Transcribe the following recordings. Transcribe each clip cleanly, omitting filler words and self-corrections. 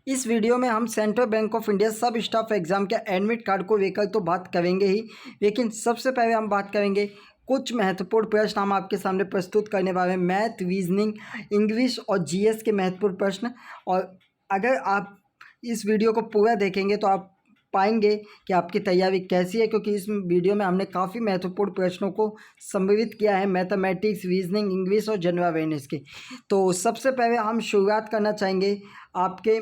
इस वीडियो में हम सेंट्रल बैंक ऑफ इंडिया सब स्टाफ एग्जाम के एडमिट कार्ड को लेकर तो बात करेंगे ही, लेकिन सबसे पहले हम बात करेंगे कुछ महत्वपूर्ण प्रश्न हम आपके सामने प्रस्तुत करने वाले हैं। मैथ, रीजनिंग, इंग्लिश और जीएस के महत्वपूर्ण प्रश्न। और अगर आप इस वीडियो को पूरा देखेंगे तो आप पाएंगे कि आपकी तैयारी कैसी है, क्योंकि इस वीडियो में हमने काफ़ी महत्वपूर्ण प्रश्नों को सम्मिलित किया है, मैथमेटिक्स, रीजनिंग, इंग्लिश और जनरल अवेयरनेस के। तो सबसे पहले हम शुरुआत करना चाहेंगे आपके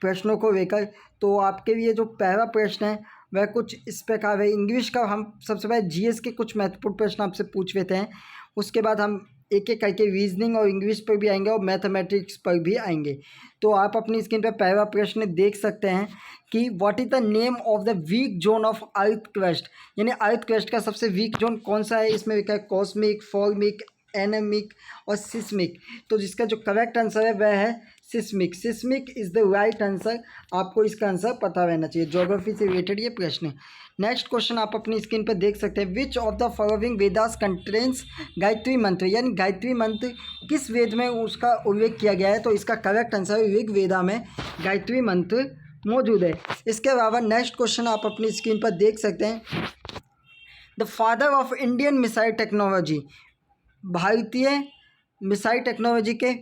प्रश्नों को लेकर। तो आपके लिए जो पहला प्रश्न है वह कुछ इस प्रकार है। इंग्लिश का हम सबसे पहले जीएस के कुछ महत्वपूर्ण प्रश्न आपसे पूछ लेते हैं, उसके बाद हम एक एक करके रीजनिंग और इंग्लिश पर भी आएंगे और मैथमेटिक्स पर भी आएंगे। तो आप अपनी स्क्रीन पर पहला प्रश्न देख सकते हैं कि what is the name of the week zone of earth crust, यानी अर्थ क्रस्ट का सबसे वीक जोन कौन सा है। इसमें लिखा है कॉस्मिक, फॉर्मिक, एनेमिक और सिस्मिक। तो जिसका जो करेक्ट आंसर है वह है seismic. Seismic is the right answer. आपको इसका आंसर पता रहना चाहिए। ज्योग्राफी से रिलेटेड ये प्रश्न है। नेक्स्ट क्वेश्चन आप अपनी स्क्रीन पर देख सकते हैं। Which of the following Vedas contains Gayatri मंत्र, यानी गायत्री मंत्र किस वेद में उसका उल्लेख किया गया है। तो इसका करेक्ट आंसर ऋग वेदा में गायत्री मंत्र मौजूद है। इसके अलावा नेक्स्ट क्वेश्चन आप अपनी स्क्रीन पर देख सकते हैं। The father of Indian missile technology, भारतीय मिसाइल टेक्नोलॉजी के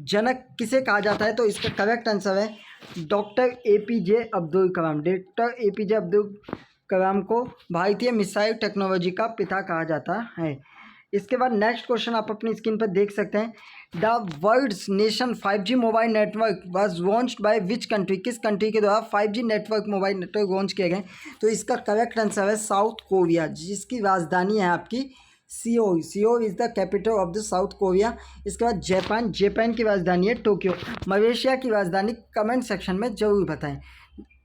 जनक किसे कहा जाता है। तो इसका करेक्ट आंसर है doctor APJ Abdul Kalam. Doctor APJ Abdul Kalam को भारतीय मिसाइल टेक्नोलॉजी का पिता कहा जाता है। इसके बाद नेक्स्ट क्वेश्चन आप अपनी स्क्रीन पर देख सकते हैं। The world's nation 5G mobile network was launched by which country, किस कंट्री के द्वारा 5G network mobile network launch किए गए। तो इसका करेक्ट आंसर है साउथ कोरिया, जिसकी राजधानी है आपकी Seoul. Seoul is the capital of the south Korea. इसके बाद जापान, जापान की राजधानी है टोक्यो। मलेशिया की राजधानी कमेंट सेक्शन में जरूर बताएं।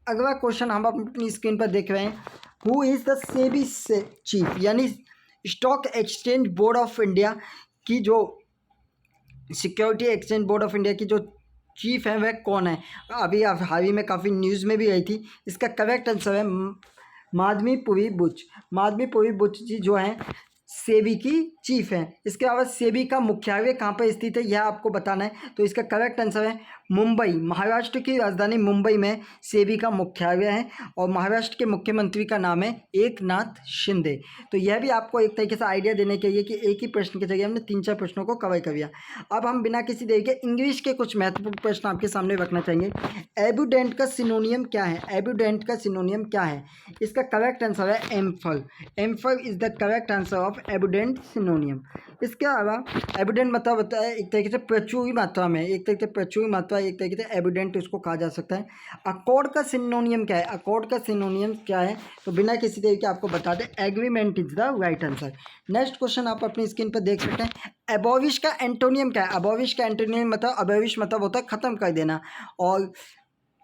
अगला क्वेश्चन हम अपनी स्क्रीन पर देख रहे हैं। हु इज़ द सेबी से चीफ, यानी stock exchange board of India की जो security exchange board of India की जो चीफ है वह कौन है। अभी हाल ही में काफ़ी न्यूज़ में भी आई थी। इसका करेक्ट आंसर है माधवीपुरी बुच। माधवीपुरी बुच जी जो हैं सेबी की चीफ है। इसके अलावा सेबी का मुख्यालय कहाँ पर स्थित है यह आपको बताना है। तो इसका करेक्ट आंसर है मुंबई। महाराष्ट्र की राजधानी मुंबई में सेबी का मुख्यालय है और महाराष्ट्र के मुख्यमंत्री का नाम है एकनाथ शिंदे। तो यह भी आपको एक तरीके से आइडिया देने के लिए कि एक ही प्रश्न के जगह हमने 3-4 प्रश्नों को कवर कर दिया। अब हम बिना किसी देरी के इंग्लिश के कुछ महत्वपूर्ण प्रश्न आपके सामने रखना चाहेंगे। एबुडेंट का सिनोनियम क्या है। एबुडेंट का सिनोनियम क्या है। इसका करेक्ट आंसर है ample. Ample is the correct answer of abundant synonym. इसके अलावा एबुडेंट मतलब होता है एक तरीके से प्रचुर मात्रा में, एक तरीके से प्रचुर मात्रा, एक तरीके से एबुडेंट उसको कहा जा सकता है। अकॉर्ड का सिनोनियम क्या है। अकॉर्ड का सिनोनियम क्या है तो बिना किसी देरी के आपको बता दें agreement is the right answer. Next question आप अपनी स्क्रीन पर देख सकते हैं। अबॉविश का एंटोनियम क्या है। अबॉविश का एंटोनियम मतलब अबॉविश मतलब होता है खत्म कर देना और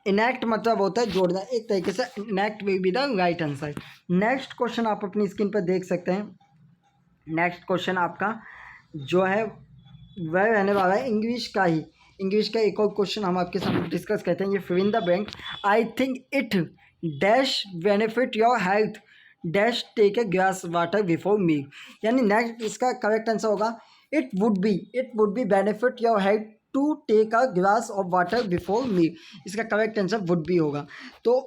इनैक्ट मतलब होता है जोड़ना। एक तरीके से enact will be the right answer. Next question आप अपनी स्क्रीन पर देख सकते हैं। नेक्स्ट क्वेश्चन आपका जो है वह रहने वाला है इंग्लिश का ही। इंग्लिश का एक और क्वेश्चन हम आपके सामने डिस्कस करते हैं। ये fill in the blank. I think it dash benefit your health dash take a glass water before me, यानी नेक्स्ट इसका करेक्ट आंसर होगा it would be benefit your health to take a glass of water before me. इसका correct answer would be होगा। तो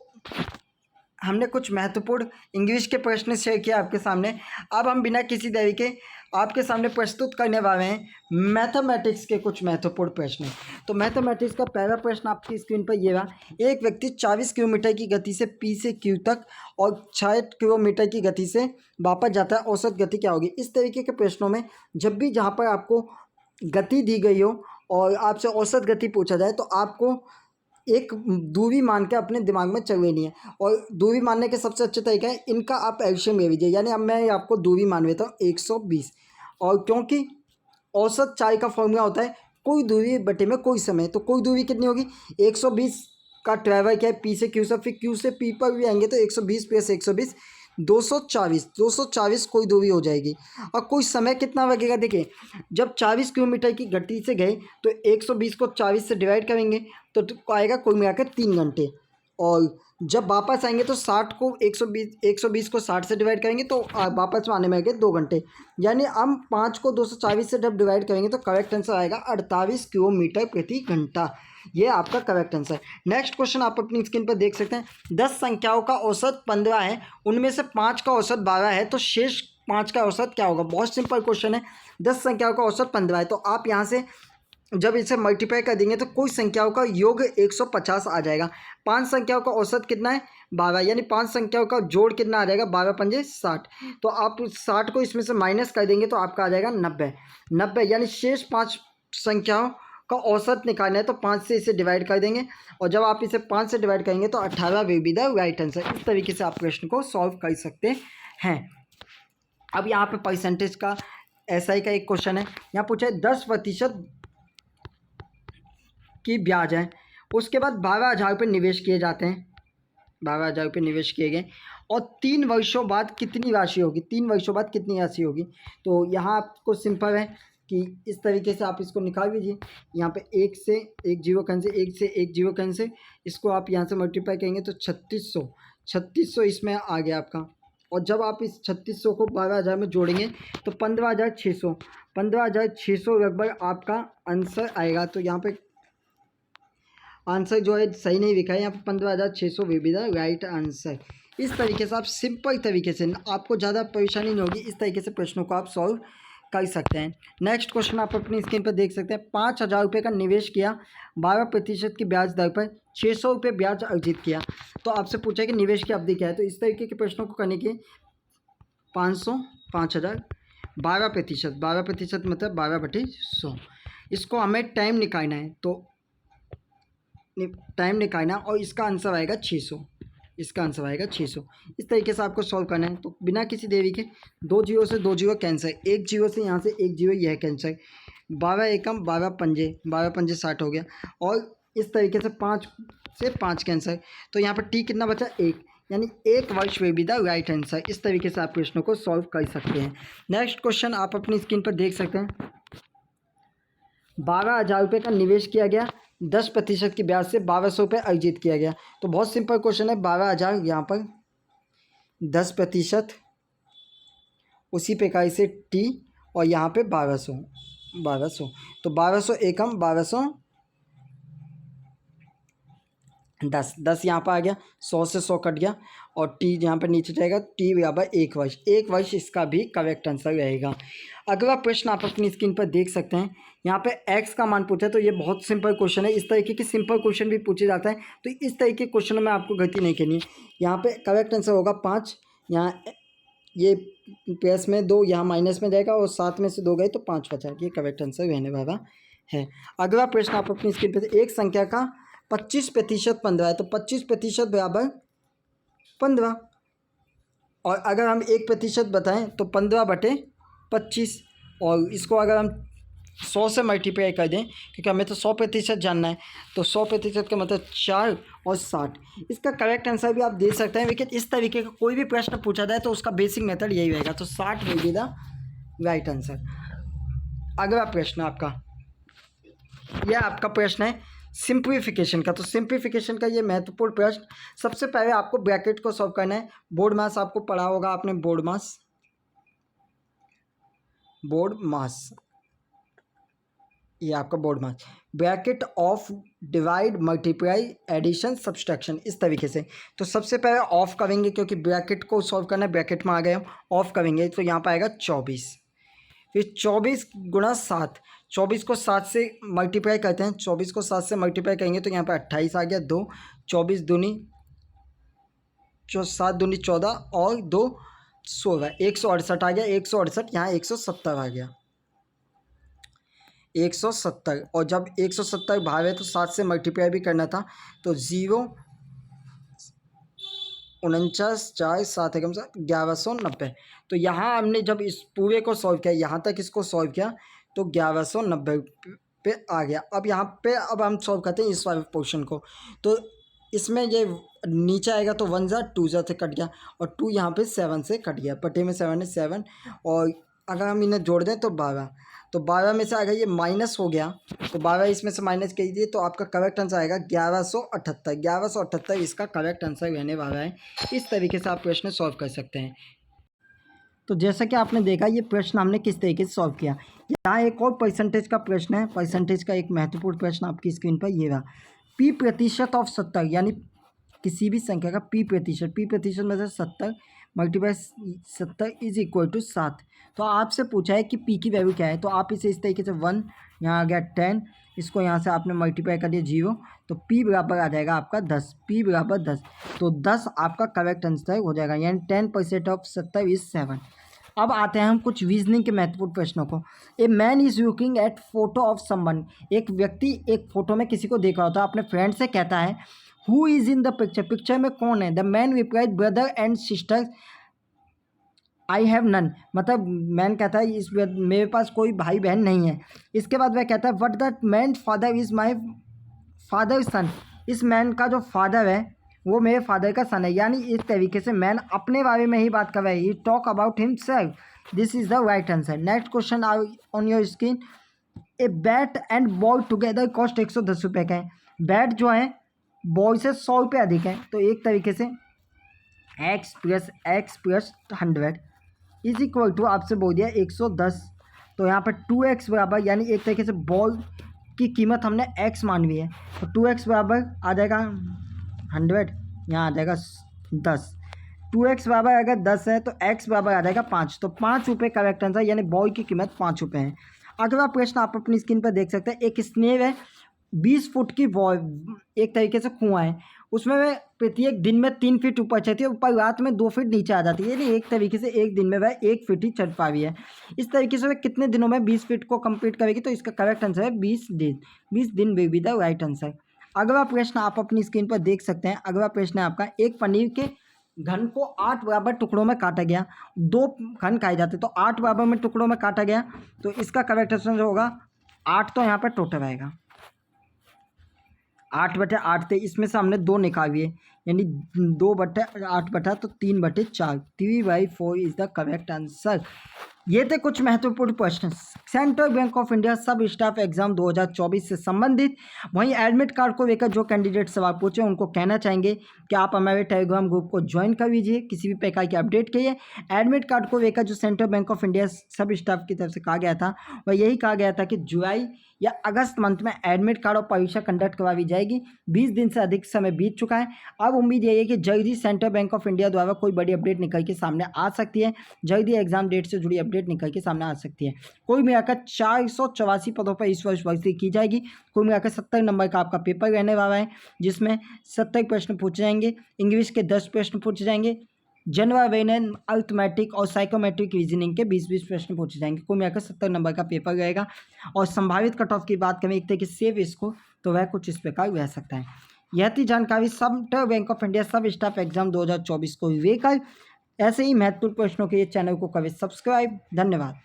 हमने कुछ महत्वपूर्ण English के प्रश्न शेयर किए आपके सामने। अब हम बिना किसी देरी के आपके सामने प्रस्तुत करने वाले हैं मैथमेटिक्स के कुछ महत्वपूर्ण प्रश्न। तो मैथमेटिक्स का पहला प्रश्न आपकी स्क्रीन पर ये रहा। एक व्यक्ति 40 किलोमीटर की गति से P से Q तक और 60 किलोमीटर की गति से वापस जाता है, औसत गति क्या होगी। इस तरीके के प्रश्नों में जब भी जहाँ पर आपको गति दी गई हो और आपसे औसत गति पूछा जाए तो आपको एक दूरी मान के अपने दिमाग में चल लेनी है। और दूरी मानने के सबसे अच्छे तरीका है इनका आप एलसीएम ले लीजिए। यानी अब मैं आपको दूरी मान लेता हूँ 120, और क्योंकि औसत चाल का फॉर्मूला होता है कोई दूरी बटे में कोई समय, तो कोई दूरी कितनी होगी 120 का ट्रैवल क्या है पी से क्यू से, फिर क्यू से पी पर भी आएंगे तो 120 प्लस 120 240 कोई दूरी हो जाएगी। और कोई समय कितना लगेगा देखिए, जब 40 किलोमीटर की गति से गए तो 120 को 40 से डिवाइड करेंगे तो आएगा कुल मिलाकर 3 घंटे। और जब वापस आएंगे तो 60 को 120 को 60 से डिवाइड करेंगे तो वापस में आने में आएंगे 2 घंटे। यानी हम 5 को 240 से जब डिवाइड करेंगे तो करेक्ट आंसर आएगा 48 किलोमीटर प्रति घंटा। ये आपका करेक्ट आंसर। नेक्स्ट क्वेश्चन आप अपनी स्क्रीन पर देख सकते हैं। 10 संख्याओं का औसत 15 है, उनमें से 5 का औसत 12 है, तो शेष 5 का औसत क्या होगा। बहुत सिंपल क्वेश्चन है। 10 संख्याओं का औसत 15 है, तो आप यहाँ से जब इसे मल्टीप्लाई कर देंगे तो कुछ संख्याओं का योग 150 आ जाएगा। 5 संख्याओं का औसत कितना है 12, यानी 5 संख्याओं का जोड़ कितना आ जाएगा 12 पंजे 60। तो आप 60 को इसमें से माइनस कर देंगे तो आपका आ जाएगा 90, यानी शेष 5 संख्याओं का औसत निकालना है तो 5 से इसे डिवाइड कर देंगे, और जब आप इसे 5 से डिवाइड करेंगे तो 18 will be the right answer. इस तरीके से आप प्रश्न को सॉल्व कर सकते हैं। अब यहाँ पे परसेंटेज का SI का एक क्वेश्चन है। यहाँ पूछा है 10% की ब्याज है, उसके बाद 12,000 रुपये निवेश किए जाते हैं, 12,000 रुपये निवेश किए गए और 3 वर्षों बाद कितनी राशि होगी, 3 वर्षों बाद कितनी राशि होगी। तो यहाँ आपको सिंपल है कि इस तरीके से आप इसको निकाल लीजिए। यहाँ पे 1 से 1 जीरो कैंसिल, 1 से 1 जीरो कैंसिल, इसको आप यहाँ से मल्टीप्लाई करेंगे तो 3600 इसमें आ गया आपका। और जब आप इस 3600 को 12,000 में जोड़ेंगे तो 15,600 लगभग आपका आंसर आएगा। तो यहाँ पे आंसर जो है सही नहीं लिखा है, यहाँ पे 15,600 will be the right answer. इस तरीके से आप सिंपल तरीके से, आपको ज़्यादा परेशानी नहीं होगी, इस तरीके से प्रश्नों को आप सॉल्व कर सकते हैं। नेक्स्ट क्वेश्चन आप अपनी स्क्रीन पर देख सकते हैं। 5,000 रुपये का निवेश किया, 12% की ब्याज दर पर 600 रुपये ब्याज अर्जित किया। तो आपसे पूछा कि निवेश की अवधि क्या है। तो इस तरीके के प्रश्नों को करने के 500, 5,000, 12% मतलब 12/100। इसको हमें टाइम निकालना है, तो टाइम निकालना और इसका आंसर आएगा 600, इसका आंसर आएगा 600। इस तरीके से आपको सॉल्व करना है। तो बिना किसी देरी के 2 जीरो से 2 जीरो कैंसिल, 1 जीरो से यहाँ से 1 जीरो यह कैंसिल, 12 एकम 12 पंजे, 12 पंजे 60 हो गया। और इस तरीके से 5 से 5 कैंसिल, तो यहाँ पर टी कितना बचा 1, यानी 1 वर्ष will be the right answer. इस तरीके से आप प्रश्नों को सॉल्व कर सकते हैं। नेक्स्ट क्वेश्चन आप अपनी स्क्रीन पर देख सकते हैं। 12,000 रुपये का निवेश किया गया, 10% की ब्याज से 1,200 रुपये अर्जित किया गया। तो बहुत सिंपल क्वेश्चन है। 12,000 यहाँ पर 10%, उसी प्रकार से टी और यहाँ पे 1,200, तो 1,200 एकम 1,210 यहाँ पर आ गया, 100 से 100 कट गया और टी यहाँ पर नीचे जाएगा, टी बराबर 1 वर्ष, 1 वर्ष इसका भी करेक्ट आंसर रहेगा। अगला प्रश्न आप अपनी स्क्रीन पर देख सकते हैं। यहाँ पे x का मान पूछा है, तो ये बहुत सिंपल क्वेश्चन है। इस तरीके के सिंपल क्वेश्चन भी पूछे जाता है, तो इस तरीके के क्वेश्चनों में आपको गलती नहीं करनी है। यहाँ पे करेक्ट आंसर होगा 5, यहाँ ये प्लस में 2 यहाँ माइनस में जाएगा और 7 में से 2 गए तो 5 बचा, ये करेक्ट आंसर रहने वाला है। अगला प्रश्न आप अपनी स्क्रीन पर, एक संख्या का 25% 15 है, तो 25% बराबर 15, और अगर हम 1% बताएं तो 15/25, और इसको अगर हम 100 से मल्टीप्लाई कर दें, क्योंकि हमें तो 100% जानना है, तो 100% का मतलब 4 और 60। इसका करेक्ट आंसर भी आप दे सकते हैं, लेकिन इस तरीके का कोई भी प्रश्न पूछा जाए तो उसका बेसिक मेथड यही रहेगा, तो 60 will be the right answer. अगला प्रश्न आपका, यह आपका प्रश्न है सिंप्लीफिकेशन का। तो सिंप्लीफिकेशन का ये महत्वपूर्ण प्रश्न, सबसे पहले आपको ब्रैकेट को सॉल्व करना है। बोर्ड मास आपको पढ़ा होगा आपने, बोर्ड मास, ये आपका BODMAS, bracket of divide multiply addition subtraction, इस तरीके से। तो सबसे पहले ऑफ करेंगे, क्योंकि ब्रैकेट को सॉल्व करना है, ब्रैकेट में आ गए हम, ऑफ करेंगे तो यहाँ पर आएगा 24, फिर 24 गुणा 7, 24 को 7 से मल्टीप्लाई करते हैं, 24 को 7 से मल्टीप्लाई करेंगे तो यहाँ पर 28 आ गया, 2 24 दूनी 7 दूनी 14 और 2 16, 168 आ गया, 168 यहाँ 170 आ गया, 170। और जब 170 भाग है तो 7 से मल्टीप्लाई भी करना था, तो 0 49 4 7 एकम 1190। तो यहाँ हमने जब इस पूरे को सॉल्व किया, यहाँ तक इसको सॉल्व किया तो 1190 पे आ गया। अब यहाँ पे अब हम सॉल्व करते हैं इस वाले पोर्शन को। तो इसमें ये नीचे आएगा तो 1 ज़ा 2 ज़ा से कट गया, और 2 यहाँ पे 7 से कट गया, पटे में 7 है 7, और अगर हम इन्हें जोड़ दें तो 12, तो 12 में से अगर ये माइनस हो गया तो 12 इसमें से माइनस कीजिए तो आपका करेक्ट आंसर आएगा 1178। 1178 इसका करेक्ट आंसर रहने वाला है। इस तरीके से आप प्रश्न सॉल्व कर सकते हैं। तो जैसा कि आपने देखा ये प्रश्न हमने किस तरीके से सॉल्व किया। यहाँ एक और परसेंटेज का प्रश्न है। परसेंटेज का एक महत्वपूर्ण प्रश्न आपकी स्क्रीन पर ये रहा। पी प्रतिशत ऑफ 70 यानी किसी भी संख्या का पी प्रतिशत में से 70 मल्टीप्लाई 70 इज इक्वल टू 7। तो आपसे पूछा है कि पी की वैल्यू क्या है। तो आप इसे इस तरीके से 1 यहाँ आ गया 10, इसको यहाँ से आपने मल्टीप्लाई कर दिया 0, तो पी बराबर आ जाएगा आपका 10। पी बराबर 10, तो 10 आपका करेक्ट आंसर हो जाएगा, यानी 10% ऑफ 70 इज 7। अब आते हैं हम कुछ रीजनिंग के महत्वपूर्ण प्रश्नों को। A man is looking at photo of someone. एक व्यक्ति एक फोटो में किसी को देख रहा होता है, अपने फ्रेंड से कहता है who is in the picture, picture में कौन है। The man replied brother and sister I have none, मतलब मैन कहता है इस मेरे पास कोई भाई बहन नहीं है। इसके बाद वह कहता है what that man father is my father son, इस मैन का जो फादर है वो मेरे फादर का सन है। यानी इस तरीके से मैन अपने बारे में ही बात कर रहा है, ही talk about himself. This is the right answer. Next question on your screen. A bat and ball together cost 110 रुपये का है। बैट जो है बॉल से 100 रुपये अधिक है, तो एक तरीके से x plus 100 is equal to आपसे बोल दिया 110। तो यहाँ पर 2x बराबर, यानी एक तरीके से बॉल की कीमत हमने x मान ली है, तो 2x बराबर आ जाएगा 100, यहाँ आ जाएगा 10। 2x बराबर अगर 10 है तो x बराबर आ जाएगा 5, तो 5 रुपये करेक्ट आंसर, यानी बॉल की कीमत 5 रुपये है। अगला प्रश्न आप अपनी स्क्रीन पर देख सकते हैं। एक स्नेव है, 20 फुट की बॉल, एक तरीके से कुआं है, उसमें वह प्रत्येक दिन में 3 फीट ऊपर चढ़ती है, ऊपर रात में 2 फीट नीचे आ जाती है, यानी एक तरीके से एक दिन में वह 1 फीट ही चढ़ पा रही है। इस तरीके से वह कितने दिनों में 20 फीट को कंप्लीट करेगी, तो इसका करेक्ट आंसर है 20 दिन। 20 दिन will be the right answer. अगला प्रश्न आप अपनी स्क्रीन पर देख सकते हैं। अगला प्रश्न है आपका, एक पनीर के घन को 8 बराबर टुकड़ों में काटा गया। 2 घन खाए जाते, तो 8 बराबर में टुकड़ों में काटा गया, तो इसका करेक्ट आंसर जो होगा 8, तो यहाँ पर टोटल आएगा 8/8 थे, इसमें से हमने 2 निकाल लिए, यानी 2/8 तो 3/4, 3/4 इज द करेक्ट आंसर। ये थे कुछ महत्वपूर्ण प्रश्न सेंट्रल बैंक ऑफ इंडिया सब स्टाफ एग्जाम 2024 से संबंधित। वहीं एडमिट कार्ड को लेकर जो कैंडिडेट सवाल पूछे उनको कहना चाहेंगे कि आप हमारे टेलीग्राम ग्रुप को ज्वाइन कर लीजिए किसी भी प्रकार के अपडेट के लिए। एडमिट कार्ड को लेकर जो सेंट्रल बैंक ऑफ इंडिया सब स्टाफ की तरफ से कहा गया था वह यही कहा गया था कि जुलाई या अगस्त मंथ में एडमिट कार्ड और परीक्षा कंडक्ट करवाई जाएगी। 20 दिन से अधिक समय बीत चुका है। अब उम्मीद यही है कि जल्दी सेंट्रल बैंक ऑफ इंडिया द्वारा कोई बड़ी अपडेट निकल के सामने आ सकती है, जल्दी एग्जाम डेट से जुड़ी अपडेट निकल के सामने आ सकती है। कुल मिलाकर 484 पदों पर इस वर्ष भर्ती की जाएगी। कुल मिलाकर 70 नंबर का आपका पेपर रहने वाला है, जिसमें 70 प्रश्न पूछे जाएंगे, इंग्लिश के 10 प्रश्न पूछे जाएंगे, जनरल अवेयरनेस, अर्थमेटिक और साइकोमेट्रिक रीजनिंग के 20-20 प्रश्न पूछे जाएंगे। कुल मिलाकर 70 नंबर का पेपर रहेगा। और संभावित कट ऑफ की बात करें एक तरह की सेव इसको, तो वह कुछ इस प्रकार रह सकता है। यह थी जानकारी सेंट्रल बैंक ऑफ इंडिया सब स्टाफ एग्जाम 2024 को लेकर। ऐसे ही महत्वपूर्ण प्रश्नों के लिए चैनल को करें सब्सक्राइब। धन्यवाद।